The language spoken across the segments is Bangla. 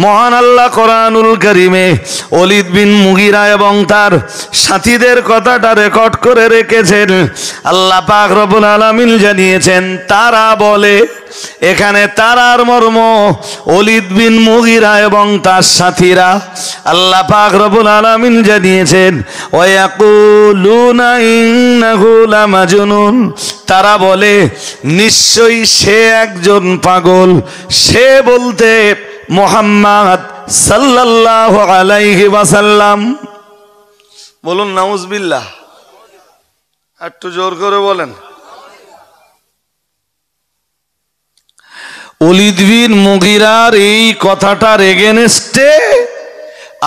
মহান আল্লাহ কোরআনুল কারীমে ওলীদ বিন মুগীরা এবং তার সাথীদের কথাটা রেকর্ড করে রেখেছেন। আল্লাহ পাক রব্বুল আলামিন জানিয়েছেন, তারা বলে, এখানে তারার মর্ম ওলীদ বিন মুগীরা এবং তার সাথীরা। আল্লাহ পাক রব্বুল আলামিন জানিয়েছেন, ওয়ায়াকুলুনা ইন্নাহু লামাজনুন, তারা বলে নিশ্চয়ই সে একজন পাগল। সে বলতে মুহাম্মদ সাল্লাল্লাহু আলাইহি ওয়াসাল্লাম। বলুন নাউজুবিল্লাহ, একটু জোর করে বলেন। ওলীদ বিন মুগীরার এই কথাটার এগেনস্টে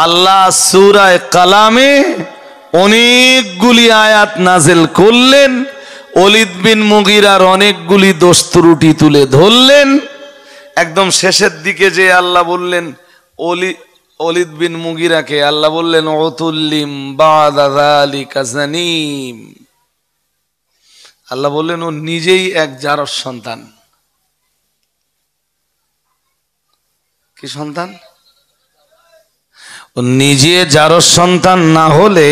আল্লাহ সূরা কালামে অনেকগুলি আয়াত নাযিল করলেন। ওলীদ বিন মুগীরার অনেকগুলি দোষ ত্রুটি তুলে ধরলেন। একদম শেষের দিকে যে আল্লাহ বললেন ওলীদ বিন মুগীরাকে, আল্লাহ বললেন উতুল্লিম বাদা যালিকা জানিম। আল্লাহ বললেন ও নিজেই এক জারজ সন্তান। কি সন্তান? ও নিজে জারজ সন্তান না হলে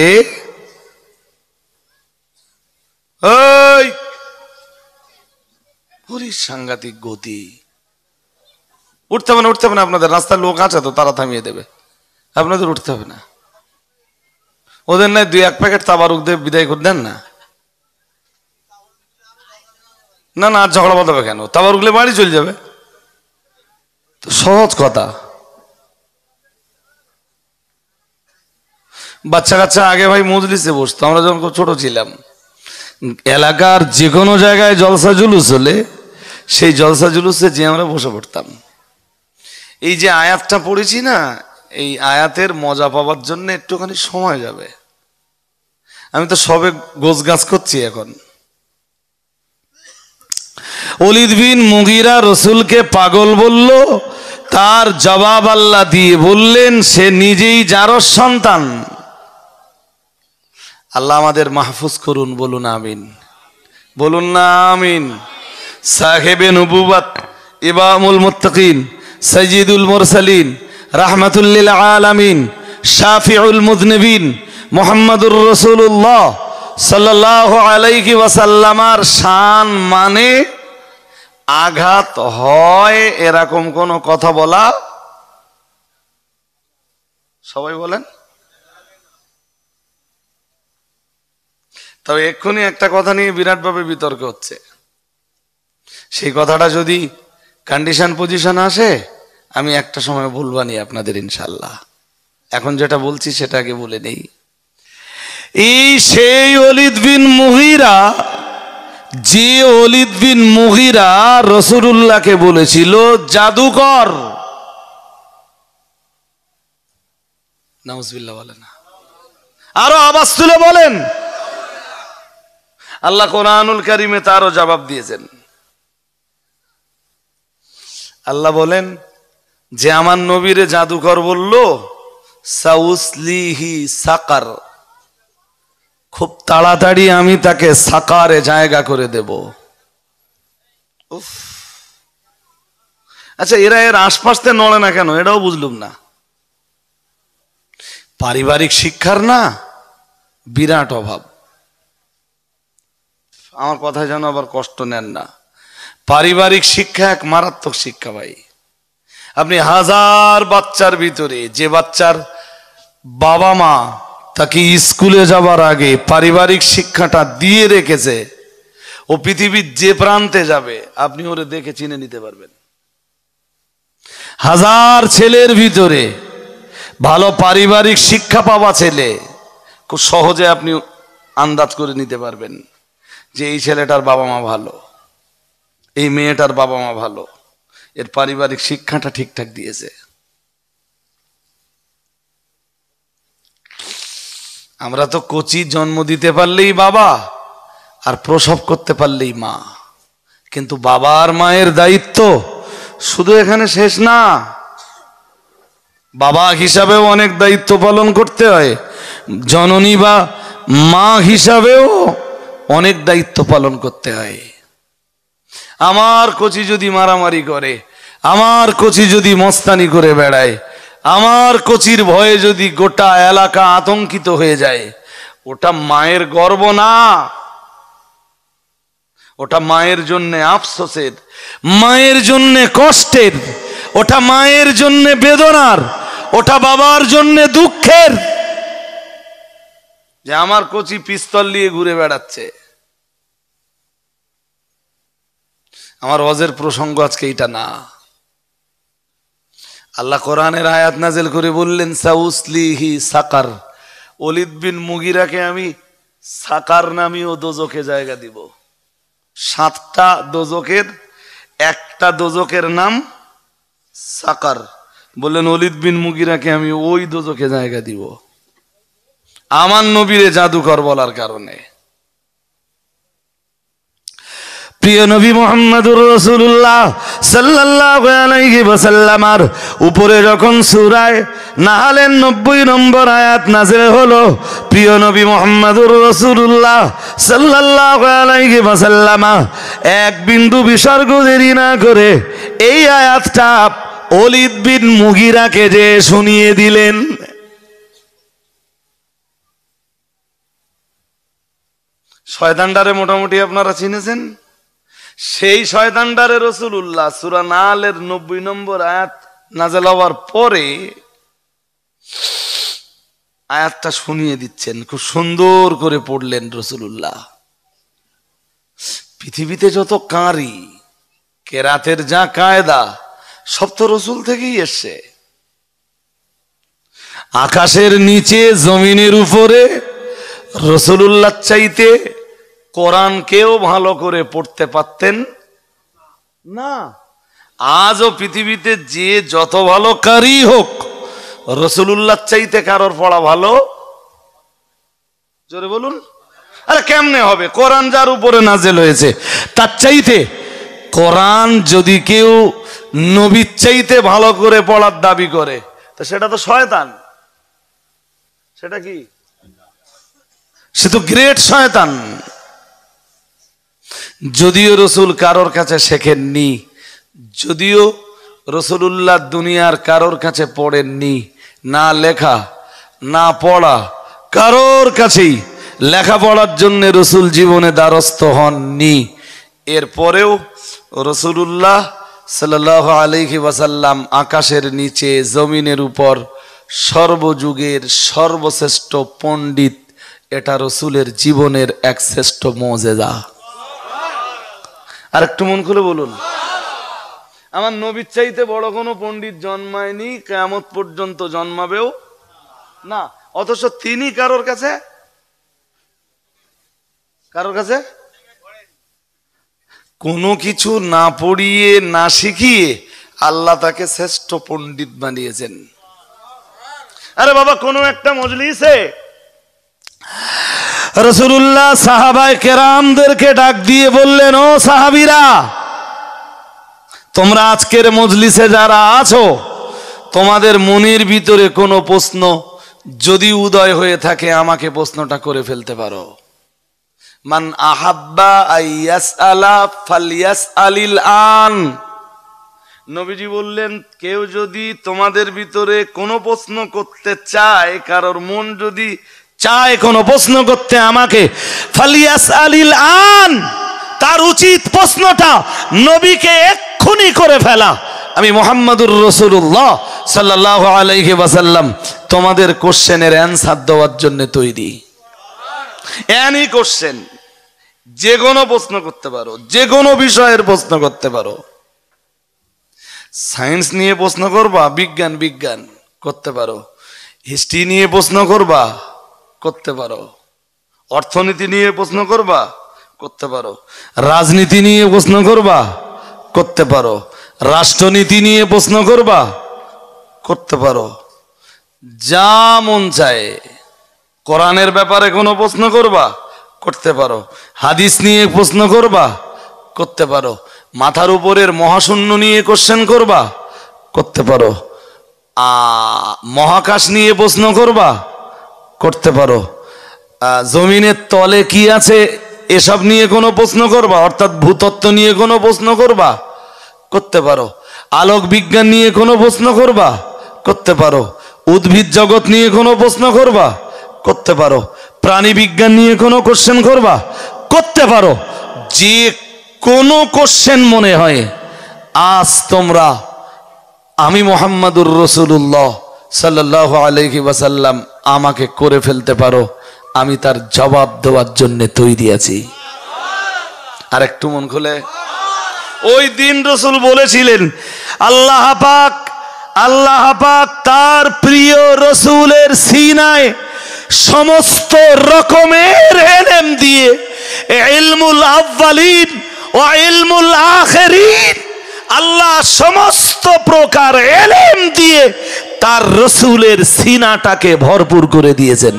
ওই পুরি সাংঘাতিক গতি। উঠতে হবে না, উঠতে হবে না, আপনাদের রাস্তায় লোক আছে তো, তারা থামিয়ে দেবে, আপনাদের উঠতে হবে না। ওদের নাই 2-1 প্যাকেট তাবারুক দিয়ে বিদায় করে দেন না। না না, আর ঝগড়া বাঁধাবে কেন? তাবারুকলে বাড়ি চলে যাবে, তো সহজ কথা। বাচ্চা কাচ্চা আগে ভাই মজলিসে বসতো, আমরা যখন খুব ছোট ছিলাম। এলাকার যে কোনো জায়গায় জলসা জুলুস হলে সেই জলসা জুলুসে যে আমরা বসে পড়তাম। এই যে আয়াতটা পড়েছি না, এই আয়াতের মজা পাওয়ার জন্য একটুখানি সময় যাবে। আমি তো সবে গোছগাছ করছি এখন। ওলীদ বিন মুগীরা রসুলকে পাগল বলল, তার জবাব আল্লাহ দিয়ে বললেন সে নিজেই জারজ সন্তান। আল্লাহ আমাদের মাহফুজ করুন, বলুন আমিন, বলুন না আমিন। সাহেবে নবুওয়াত, ইমামুল মুত্তাকিন, সাইয়্যিদুল মুরসালিন, রাহমাতুল লিল আলামিন, শাফিউল মুযনিবিন, মুহাম্মাদুর রাসূলুল্লাহ সাল্লাল্লাহু আলাইহি ওয়াসাল্লামার শান মানে আঘাত হয় এরকম কোন কথা বলা, সবাই বলেন। তবে এক্ষুনি একটা কথা নিয়ে বিরাটভাবে বিতর্ক হচ্ছে। সেই কথাটা যদি কন্ডিশন পজিশন আসে আমি একটা সময় বলবানি আপনাদের ইনশাল্লাহ। এখন যেটা বলছি সেটা আগে বলে নেই। এই সেই ওলীদ বিন মুগীরা, যে ওলীদ বিন মুগীরা রাসূলুল্লাহকে বলেছিল জাদুকর। নাউজুবিল্লাহ বলেন না, আরো আওয়াজ তুলে বলেন। আল্লাহ কোরআনুল কারীমে তারও জবাব দিয়েছেন। আল্লাহ বলেন যে আমার নবীরে জাদুকর বলল, সাউসলিহি সাকার, খুব তাড়াতাড়ি আমি তাকে সাকারে জায়গা করে দেব। আচ্ছা, এরা এর আশপাশতে নড়ে না কেন এটাও বুঝলুম না। পারিবারিক শিক্ষার না বিরাট অভাব। আমার কথা যেন আবার কষ্ট নেন না। পারিবারিক শিক্ষা এক মারাত্মক শিক্ষা ভাই। আপনি 1000 বাচ্চার ভিতরে যে বাচ্চার বাবা মা তাকে স্কুলে যাবার আগে পারিবারিক শিক্ষাটা দিয়ে রেখেছে, ও পৃথিবীর যে প্রান্তে যাবে আপনি ওরে দেখে চিনে নিতে পারবেন। 1000 ছেলের ভিতরে ভালো পারিবারিক শিক্ষা পাওয়া ছেলে খুব সহজে আপনি আন্দাজ করে নিতে পারবেন যে এই ছেলেটার বাবা মা ভালো, এই মেয়েটার বাবা মা ভালো, এর পারিবারিক শিক্ষাটা ঠিকঠাক দিয়েছে। আমরা তো কচি জন্ম দিতে পারলেই বাবা আর প্রসব করতে পারলেই মা, কিন্তু বাবা আর মায়ের দায়িত্ব শুধু এখানে শেষ না। বাবা হিসাবেও অনেক দায়িত্ব পালন করতে হয়, জননী বা মা হিসাবেও অনেক দায়িত্ব পালন করতে হয়। আমার কচি যদি মারামারি করে, আমার কচি যদি মস্তানি করে বেড়ায়, আমার কচির ভয়ে যদি গোটা এলাকা আতঙ্কিত হয়ে যায়, ওটা মায়ের গর্ব না, ওটা মায়ের জন্য আফসোসের, মায়ের জন্য কষ্টের, ওটা মায়ের জন্য বেদনার, ওটা বাবার জন্য দুঃখের যে আমার কচি পিস্তল নিয়ে ঘুরে বেড়াচ্ছে। আমার ওয়াজের প্রসঙ্গ আজকে এটা না। আল্লাহ কোরআনের আয়াত নাযিল করে বললেন সাউসলিহি সাকার, ওলীদ বিন মুগিরাকে আমি সাকার নামীয় দোজখে জায়গা দিব। 7টা দোজখের একটা দোজখের নাম সাকার। বললেন ওলীদ বিন মুগিরাকে আমি ওই দোজখে জায়গা দিব আমার নবীরে জাদুকর বলার কারণে। প্রিয় নবী মুহাম্মদুর রাসূলুল্লাহ সাল্লাল্লাহু আলাইহি ওয়াসাল্লামের উপরে যখন সূরা নাহলের 90 নম্বর আয়াত নাযিল হলো, প্রিয় নবী মুহাম্মদুর রাসূলুল্লাহ সাল্লাল্লাহু আলাইহি ওয়াসাল্লাম এক বিন্দু বিসর্গ দেরি না করে এই আয়াতটা ওলীদ বিন মুগিরাকে যে শুনিয়ে দিলেন। শয়তানটারে মোটামুটি আপনারা চিনেছেন। সেই শয়তানটারে রাসূলুল্লাহ সূরা নাহলের 90 নম্বর আয়াত নাযিল হওয়ার পরে আয়াতটা শুনিয়ে দিচ্ছেন, খুব সুন্দর করে পড়লেন রাসূলুল্লাহ। পৃথিবীতে যত কারি কেরাতের যা কায়দা সব তো রাসূল থেকেই এসছে। আকাশের নিচে জমিনের উপরে রাসূলুল্লাহ চাইতে কোরআনকেও ভালো করে পড়তে পারতেন না। আজও পৃথিবীতে যে যত ভালো কারি হোক, রাসূলুল্লাহ চাইতে কারোর পড়া ভালো? জোরে বলুন। আরে কেমনে হবে? কোরআন যার উপরে নাযিল হয়েছে তার চাইতে। কোরআন যদি কেউ নবীর চাইতে ভালো করে পড়ার দাবি করে তো সেটা তো শয়তান। সেটা কি? সে তো গ্রেট শয়তান। যদিও রাসূল কারোর কাছে শেখেননি, যদিও রাসূলুল্লাহ দুনিয়ার কারোর কাছে পড়েননি, না লেখা না পড়া কারোর কাছেই, লেখাপড়ার জন্য রাসূল জীবনে দ্বারস্থ হননি, এরপরেও রাসূলুল্লাহ সাল্লাল্লাহু আলাইহি ওয়াসাল্লাম আকাশের নিচে জমিনের উপর সর্বযুগের সর্বশ্রেষ্ঠ পণ্ডিত। এটা রাসূলের জীবনের এক শ্রেষ্ঠ মুজিজা। আর একটু মন খুলে বলুন, আমার নবীর চাইতে বড় কোনো পণ্ডিত জন্মায়নি, কিয়ামত পর্যন্ত জন্মাবেও না। অথচ তিনি কারোর কাছে কোনো কিছু না পড়িয়ে না শিখিয়ে আল্লাহ তাকে শ্রেষ্ঠ পণ্ডিত বানিয়েছেন। আরে বাবা, কোনো একটা মজলিসে রাসূলুল্লাহ সাহাবায়ে কেরামদেরকে ডাক দিয়ে বললেন, ও সাহাবীরা, তোমরা আজকের মজলিসে যারা আছো, তোমাদের মনের ভিতরে কোনো প্রশ্ন যদি উদয় হয়ে থাকে আমাকে প্রশ্নটা করে ফেলতে পারো। মান আহাব্বা আইয়াসআলা ফালইয়াসআলিল আন। নবীজি বললেন, কেউ যদি তোমাদের ভিতরে কোনো প্রশ্ন করতে চায়, কারোর মন যদি চায় কোনো প্রশ্ন করতে আমাকে, ফালইয়াসআলিল আন, তার উচিত প্রশ্নটা নবীকে এক্ষুনি করে ফেলা। আমি মুহাম্মদুর রাসূলুল্লাহ সাল্লাল্লাহু আলাইহি ওয়াসাল্লাম তোমাদের কোশ্চেনের অ্যানসার দেওয়ার জন্য তৈরি। এনি কোশ্চেন, যে কোনো প্রশ্ন করতে পারো, যে কোনো বিষয়ের প্রশ্ন করতে পারো। সায়েন্স নিয়ে প্রশ্ন করবা, বিজ্ঞান বিজ্ঞান করতে পারো। হিস্ট্রি নিয়ে প্রশ্ন করবা, করতে পারো। অর্থনীতি নিয়ে প্রশ্ন করবা, করতে পারো। রাজনীতি নিয়ে প্রশ্ন করবা, করতে পারো। রাষ্ট্রনীতি নিয়ে প্রশ্ন করবা, করতে পারো। যা মন চায়। কোরআনের ব্যাপারে কোনো প্রশ্ন করবা, করতে পারো। হাদিস নিয়ে প্রশ্ন করবা, করতে পারো। মাথার উপরের মহাশূন্য নিয়ে কোশ্চেন করবা, করতে পারো। মহাকাশ নিয়ে প্রশ্ন করবা, করতে পারো। জমিনের তলে কি আছে এসব নিয়ে কোনো প্রশ্ন করবা, অর্থাৎ ভূতত্ত্ব নিয়ে কোনো প্রশ্ন করবা, করতে পারো। আলোক বিজ্ঞান নিয়ে কোনো প্রশ্ন করবা, করতে পারো। উদ্ভিদ জগৎ নিয়ে কোনো প্রশ্ন করবা, করতে পারো। প্রাণী বিজ্ঞান নিয়ে কোনো কোশ্চেন করবা, করতে পারো। যে কোনো কোশ্চেন মনে হয় আজ তোমরা আমি মুহাম্মাদুর রাসূলুল্লাহ সাল্লাল্লাহু আলাইহি ওয়াসাল্লাম আমাকে করে ফেলতে পারো, আমি তার জবাব দেওয়ার জন্য তৈরি আছি। আর একটু মন খুলে, ওই দিন রাসূল বলেছিলেন আল্লাহ পাক তার প্রিয় রাসূলের সিনায় সমস্ত রকমের ইলম দিয়ে, ইলমুল আউয়ালিন ওয়া ইলমুল আখিরিন, আল্লাহ সমস্ত প্রকার ইলম দিয়ে তার রাসূলের সিনাটাকে ভরপুর করে দিয়েছেন।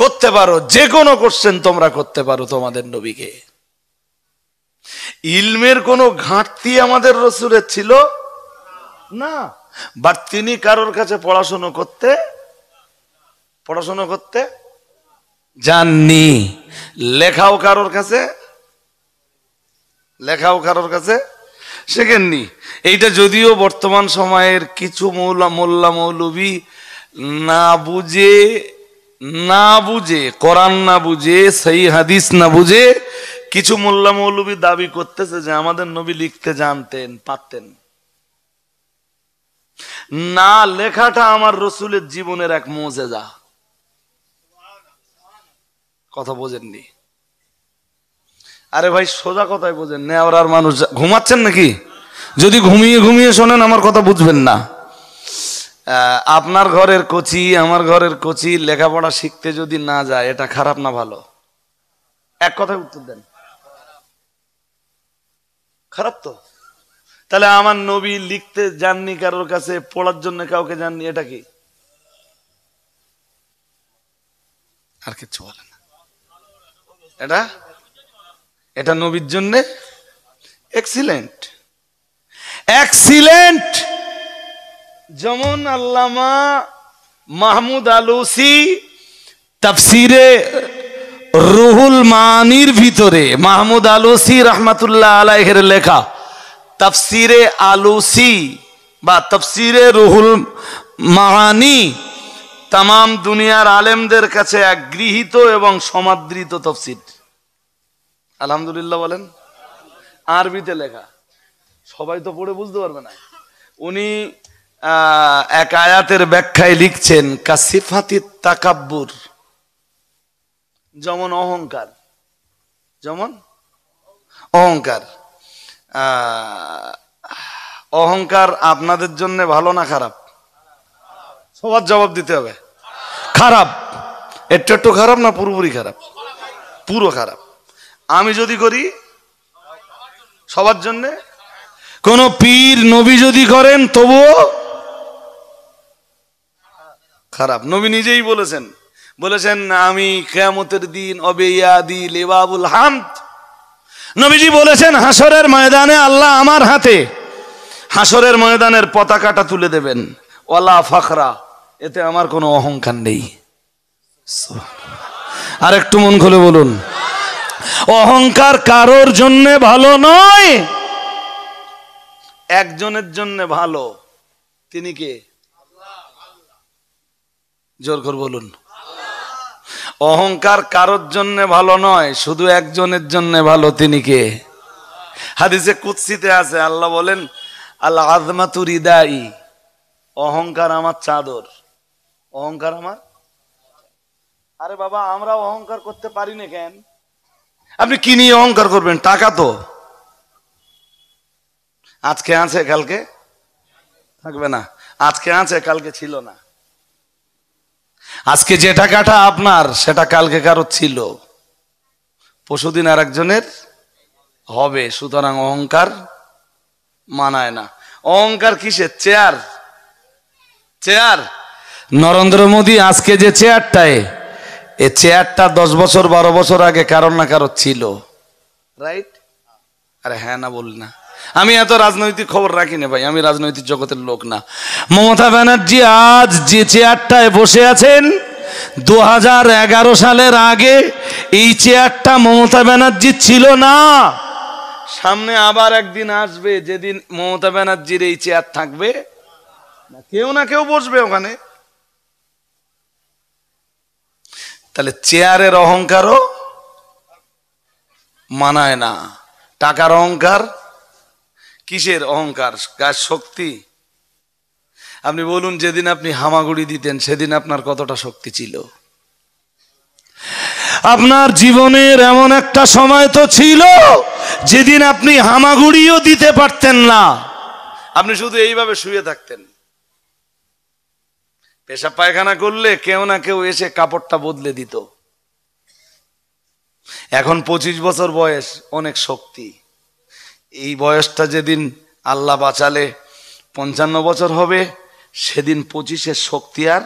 করতে পারো, যে কোনো কোশ্চেন তোমরা করতে পারো তোমাদের নবীকে। ইলমের কোনো ঘাটতি আমাদের রাসূলের ছিল না, বাট তিনি কারোর কাছে পড়াশোনা করতে যাননি। লেখাও কারোর কাছে শেখেননি। এইটা যদিও বর্তমান সময়ের কিছু মোল্লা মৌলবী না বুঝে কোরআন না বুঝে সহি হাদিস না বুঝে কিছু মোল্লা মৌলবী দাবি করতেছে যে আমাদের নবী লিখতে জানতেন, পারতেন না। লেখাটা আমার রাসূলের জীবনের এক মুজিজা। কথা বোঝেননি? আরে ভাই সোজা কথাই বোঝেন না। আর মানুষ ঘুমাচ্ছেন নাকি? যদি ঘুমিয়ে শোনেন আমার কথা বুঝবেন না। আপনার ঘরের কোচি আমার ঘরের কোচি লেখাপড়া শিখতে যদি না যায়, এটা খারাপ না ভালো? এক কথায় উত্তর দেন। খারাপ তো। তাহলে আমার নবী লিখতে যাননি কারোর কাছে, পড়ার জন্য কাউকে যাননি, এটা কি? আর কিছু বলে না। এটা নবীর জন্য এক্সিলেন্ট। যেমন আল্লামা মাহমুদ আলুসি তাফসিরে রুহুল মানির ভিতরে, মাহমুদ আলুসি রাহমাতুল্লাহ আলাইহির লেখা তাফসিরে আলুসি বা তাফসিরে রুহুল মানি তামাম দুনিয়ার আলেমদের কাছে এক গৃহীত এবং সমাদৃত তাফসির। আলহামদুলিল্লাহ বলেন। আরবিতে লেখা, সবাই তো পড়ে বুঝতে পারবে না। উনি এক আয়াতের ব্যাখ্যায় লিখছেন কাসিফাতিত তাকাব্বুর, যেমন অহংকার আপনাদের জন্য ভালো না খারাপ? সবার জবাব দিতে হবে। খারাপ। একটু খারাপ না পুরোপুরি খারাপ? পুরো খারাপ। আমি যদি করি সবার জন্য, কোন পীর নবী যদি করেন তবুও খারাপ। নবী নিজেই বলেছেন আমি কিয়ামতের দিন অবেয়াদি লিবাবুল হামদ। নবীজি বলেছেন হাসরের ময়দানে আল্লাহ আমার হাতে হাসরের ময়দানের পতাকাটা তুলে দেবেন, ওয়ালা ফাখরা, এতে আমার কোনো অহংকার নেই। আর একটু মন খুলে বলুন, অহংকার কারোর জন্য ভালো নয়, একজনের জন্য ভালো। তিনি কে? জোর করে বলুন। অহংকার কারোর জন্য ভালো নয়, শুধু একজনের জন্য ভালো। তিনি কে? হাদিসে কুদসিতে আছে, আল্লাহ বলেন আল আযমাতু রিদাই, অহংকার আমার চাদর। অহংকার আমার। আরে বাবা, আমরা অহংকার করতে পারি না কেন? আপনি কি নিয়ে অহংকার করবেন? টাকা তো আজকে আছে কালকে থাকবে না, আজকে আছে কালকে ছিল না। আজকে যে টাকাটা আপনার সেটা কালকে কারো ছিল, পরশুদিন আর একজনের হবে। সুতরাং অহংকার মানায় না। অহংকার কিসের? চেয়ার। নরেন্দ্র মোদী আজকে যে চেয়ারটায়, এই চেয়ারটা 10 বছর 12 বছর আগে কারোর না কারোর ছিল, রাইট? আরে হ্যাঁ না বল না। আমি এত রাজনৈতিক খবর রাখি না ভাই, আমি রাজনৈতিক জগতের লোক না। মমতা ব্যানার্জি আজ যে চেয়ারটায় বসে আছেন 2011 সালের আগে এই চেয়ারটা মমতা ব্যানার্জির ছিল না। সামনে আবার একদিন আসবে যেদিন মমতা ব্যানার্জির এই চেয়ার থাকবে না কেউ বসবে ওখানে। তাহলে চেয়ারের অহংকারও মানায় না। টাকার অহংকার, কিসের অহংকার? গাছ শক্তি। আপনি বলুন, যেদিন আপনি হামাগুড়ি দিতেন সেদিন আপনার কতটা শক্তি ছিল? আপনার জীবনের এমন একটা সময় তো ছিল যেদিন আপনি হামাগুড়িও দিতে পারতেন না, আপনি শুধু এইভাবে শুয়ে থাকতেন। পেশাব পায়খানা করলে কেউ না কেউ এসে কাপড়টা বদলে দিত। এখন 25 বছর বয়স, অনেক শক্তি। এই বয়সটা যেদিন আল্লাহ বাঁচালে 55 বছর হবে, সেদিন 25-এর শক্তি আর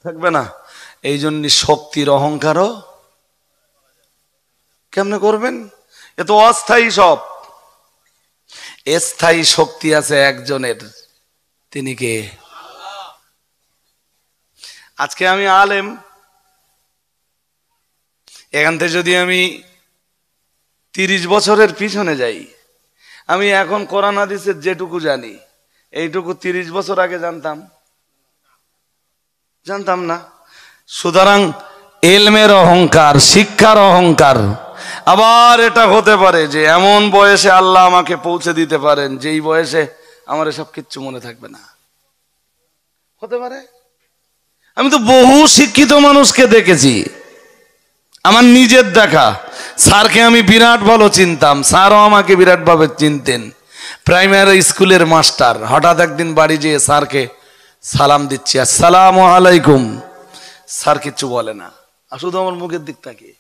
থাকবে না। এই জন্য শক্তির অহংকারও কেমনে করবেন? এ তো অস্থায়ী সব। স্থায়ী শক্তি আছে একজনের, তিনি কে? আজকে আমি আলেম, এখান থেকে যদি আমি 30 বছরের পিছনে যাই, আমি এখন কোরআন হাদিসের যেটুকু জানি এইটুকু 30 বছর আগে জানতাম না। সুতরাং এলমের অহংকার, শিক্ষার অহংকার। আবার এটা হতে পারে যে এমন বয়সে আল্লাহ আমাকে পৌঁছে দিতে পারেন যেই বয়সে আমার এসব কিচ্ছু মনে থাকবে না, হতে পারে। আমি তো বহু শিক্ষিত মানুষকে দেখেছি, আমার নিজের দেখা। স্যারকে আমি বিরাট ভালো চিনতাম, স্যারও আমাকে বিরাট ভাবে চিনতেন। প্রাইমারি স্কুলের মাস্টার, হঠাৎ একদিন বাড়ি যেয়ে স্যারকে সালাম দিচ্ছি, আসসালামু আলাইকুম। স্যার কিচ্ছু বলে না, শুধু আমার মুখের দিক তাকিয়ে।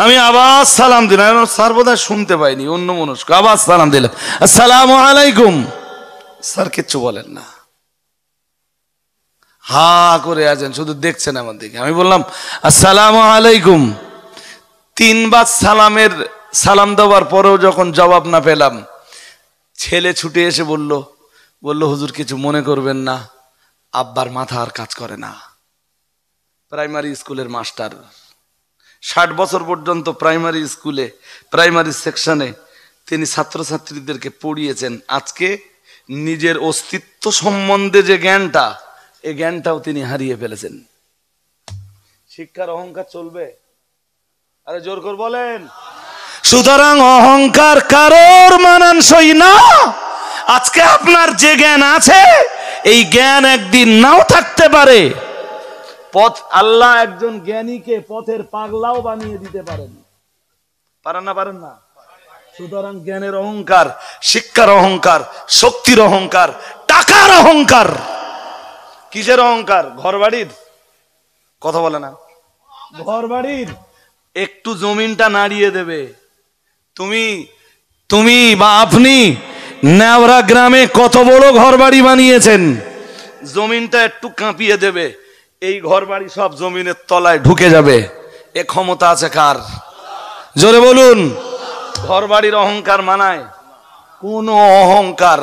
আমি আবার সালাম দিলাম, স্যার বোধহয় শুনতে পাইনি, অন্য মনস্ক। আবার সালাম দিলাম, আসসালামু আলাইকুম। স্যার কিচ্ছু বলেন না, হা করে আছেন, শুধু দেখছেন আমার দিকে। আমি বললাম আসসালামু আলাইকুম। 3 বার সালাম দেওয়ার পরেও যখন জবাব না পেলাম, ছেলে ছুটে এসে বলল হুজুর কিছু মনে করবেন না, আব্বার মাথা আর কাজ করে না। প্রাইমারি স্কুলের মাস্টার, 60 বছর পর্যন্ত প্রাইমারি স্কুলে, প্রাইমারি সেকশনে তিনি ছাত্রছাত্রীদেরকে পড়িয়েছেন। আজকে নিজের অস্তিত্ব সম্বন্ধে যে জ্ঞানটা, এই জ্ঞানটাও তিনি হারিয়ে ফেলেছেন। শিক্ষার অহংকার চলবে? আরে জোর করে বলেন। সুতরাং অহংকার কারোর মানানসই না। আজকে আপনার যে জ্ঞান আছে, এই জ্ঞান একদিন নাও থাকতে পারে। আল্লাহ একজন জ্ঞানীকে পথের পাগলাও বানিয়ে দিতে পারেন না? সুতরাং জ্ঞানের অহংকার, শিক্ষার অহংকার, শক্তির অহংকার, টাকার অহংকার। কিসের অহংকার? ঘর বাড়ির কথা বলে না। ঘর বাড়ির একটু জমিনটা নাড়িয়ে দেবে। তুমি বা আপনি নেওড়া গ্রামে কত বড় ঘর বাড়ি বানিয়েছেন, জমিনটা একটু কাঁপিয়ে দেবে, এই ঘর বাড়ি সব জমিনের তলায় ঢুকে যাবে। এ ক্ষমতা আছে কার? জোরে বলুন। ঘর বাড়ির অহংকার মানায়? কোন অহংকার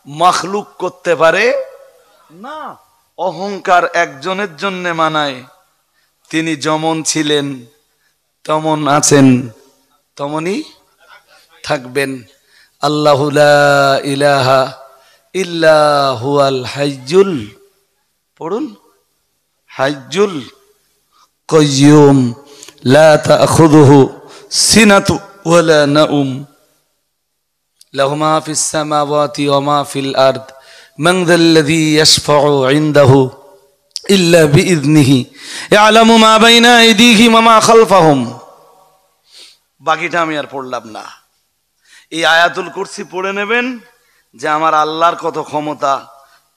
মাখলুক করতে পারে না। অহংকার একজনের জন্য মানায়, তিনি যেমন ছিলেন তেমন আছেন, তেমনই থাকবেন। আল্লাহু লা ইলাহা ইল্লা হুয়াল হাইয়ুল, পড়ুন, হাইয়ুল কাইয়্যুম লা তাখুযুহু সিনাতু ওয়ালা নাউম লাহু মা ফিস সামাওয়াতি ওয়া মা ফিল আরদ মান যাল্লাযী ইয়াশফাউ ইনদাহু ইল্লা বিইযনিহি ইয়ালামু মা বাইনা আইদিহিম ওয়া মা খালফাহুম। বাকিটা আমি আর পড়লাম না। এই আয়াতুল কুরসি পড়ে নেবেন যে আমার আল্লাহর কত ক্ষমতা,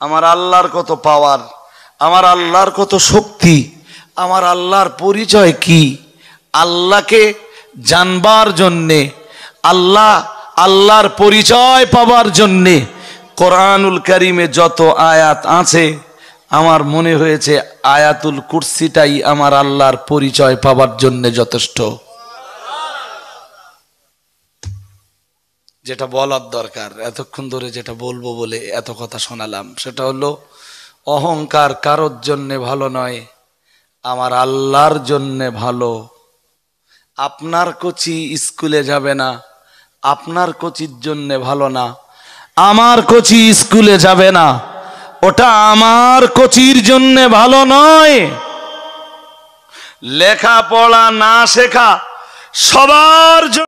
আমার আল্লাহর কত পাওয়ার, আমার আল্লাহর কত শক্তি, আমার আল্লাহর পরিচয় কি। আল্লাহকে জানবার জন্যে, আল্লাহর পরিচয় পাবার জন্যে কোরআনুল কারীমে যত আয়াত আছে, আমার মনে হয়েছে আয়াতুল কুরসিটাই আমার আল্লাহর পরিচয় পাবার জন্য যথেষ্ট। যেটা বলার দরকার, এতক্ষণ ধরে যেটা বলবো বলে এত কথা শোনালাম, সেটা হলো অহংকার কারোর জন্যে ভালো নয়, আমার আল্লাহর জন্যে ভালো। আপনার কোচি স্কুলে যাবে না, আপনার কোচির জন্যে ভালো না। আমার কোচি স্কুলে যাবে না, ওটা আমার কোচির জন্যে ভালো নয়। লেখাপড়া না শেখা সবার জন্য